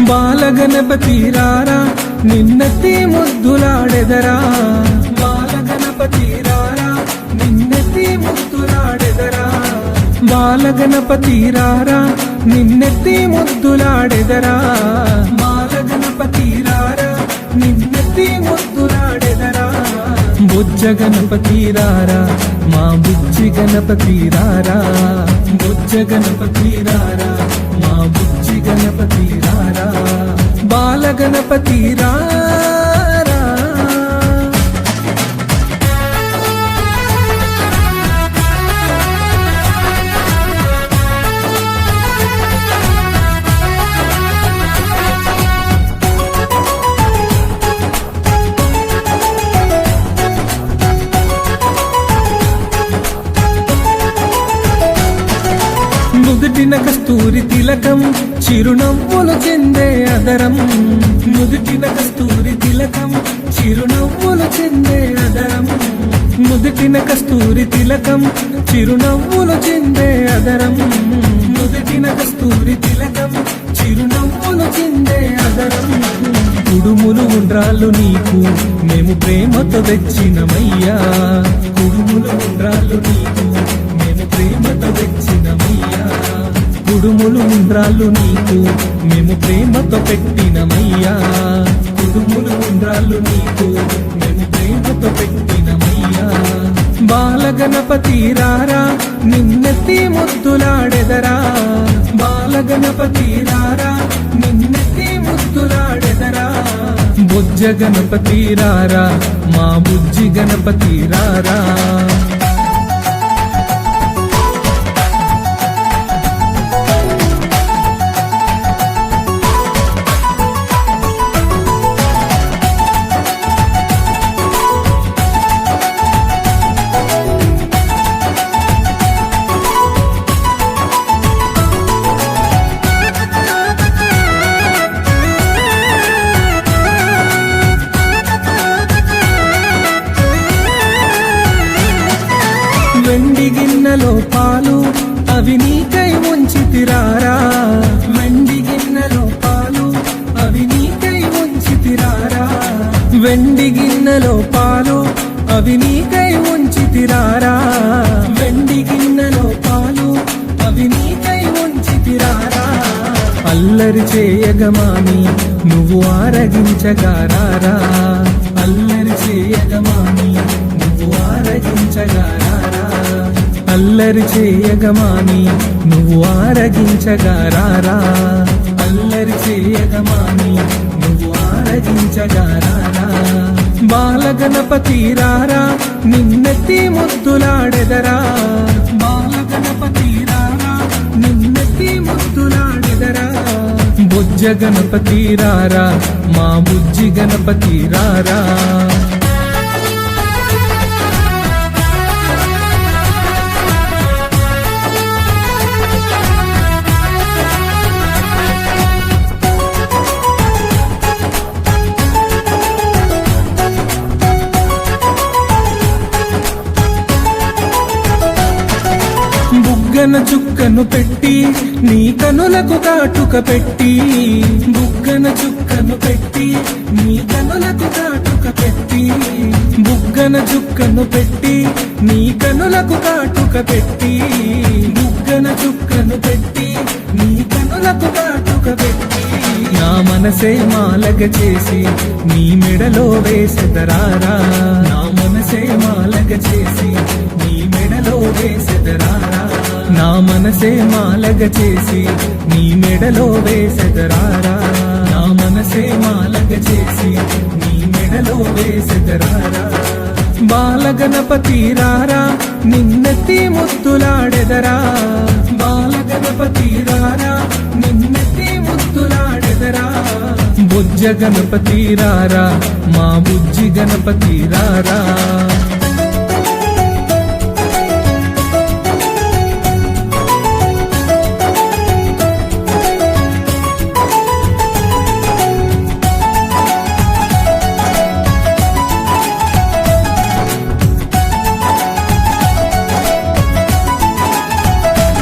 బాలగణపతి రారా నిన్నెత్తి ముద్దులాడెదరా, బాలగణపతి రారా నిన్నెత్తి ముద్దులాడెదరా, బాలగణపతి రారా నిన్నెత్తి ముద్దులాడెదరా, బాలగణపతి రారా నిన్నెత్తి ముద్దులాడెదరా. బుజ్జ గణపతి రారా మా బుజ్జి గణపతి రారా, బుజ్జ గణపతి రారా మా బుజ్జి గణపతి రారా, బాలగణపతి రారా. నుదుటిన కస్తూరి తిలకం చిరునవ్వులు చెందే అదరం, నుదుటిన కస్తూరి తిలకం చిరునవ్వులు చెందే అదరం, నుదుటిన కస్తూరి తిలకం చిరునవ్వులు చెందే అదరం, నుదుటిన కస్తూరి తిలకం చిరునవ్వులు చెందే అదరం. కుడుములు ఉండ్రాళ్ళు నీకు మేము ప్రేమతో తెచ్చినమయ్యా, కుడుములు ఉండ్రాళ్ళు నీకు మేము ప్రేమతో తెచ్చినమయ్యా, కుడుములు ఉండ్రాళ్ళు నీకు మేము ప్రేమతో పెట్టినమయ్యా, కుడుములు ఉండ్రాళ్ళు నీకు మేము ప్రేమతో పెట్టినమయ్యా. బాలగణపతి రారా నిన్నెత్తి ముద్దులాడెదరా, బాలగణపతి రారా నిన్నెత్తి ముద్దులాడెదరా. బుజ్జ గణపతి రారా మా బుజ్జి గణపతి రారా. వెండి గిన్నెలో పాలు అవి నీకై ఉంచితిరారా, వెండి గిన్నెలో పాలు అవి నీకై ఉంచితిరారా, వెండి గిన్నెలో పాలు అవి నీకై ఉంచితిరారా, వెండి గిన్నెలో పాలు అవి నీకై ఉంచితిరారా. అల్లరి చేయగమాని నువ్వు ఆరగించగారారా, అల్లరి చేయగమాని నువ్వు ఆరగించగారారా, అల్లరి చేయగమాని నువ్వు ఆరగించగారారా, అల్లరి చేయగమాని నువ్వు ఆరగించగారారా. బాలగణపతి రారా నిన్నెత్తి ముద్దులాడెదరా, బాలగణపతి రారా నిన్నెత్తి ముద్దులాడెదరా. బుజ్జ గణపతి రారా మా బుజ్జి గణపతి రారా. బుగ్గన చుక్కను పెట్టి నీ కనులకు కాటుక పెట్టి, బుగ్గన చుక్కను పెట్టి నీ కనులకు కాటుక పెట్టి, బుగ్గన చుక్కను పెట్టి నీ కనులకు కాటుక పెట్టి, బుగ్గన చుక్కను పెట్టి నీ కనులకు కాటుక పెట్టి. నా మనసే మాలగ చేసి నీ మెడలో వేసెదరారా, నా మనసే మాలగ చేసి నీ మెడలో వేసెదరారా, నా మనసే మాలగ చేసి నీ మెడలో వేసెదరారా, నా మనసే మాలగ చేసి నీ మెడలో వేసెదరారా. బాలగణపతి రారా నిన్నెత్తి ముద్దులాడెదరా, బాలగణపతి రారా నిన్నెత్తి ముద్దులాడెదరా. బుజ్జ గణపతి రారా మా బుజ్జి గణపతి రారా.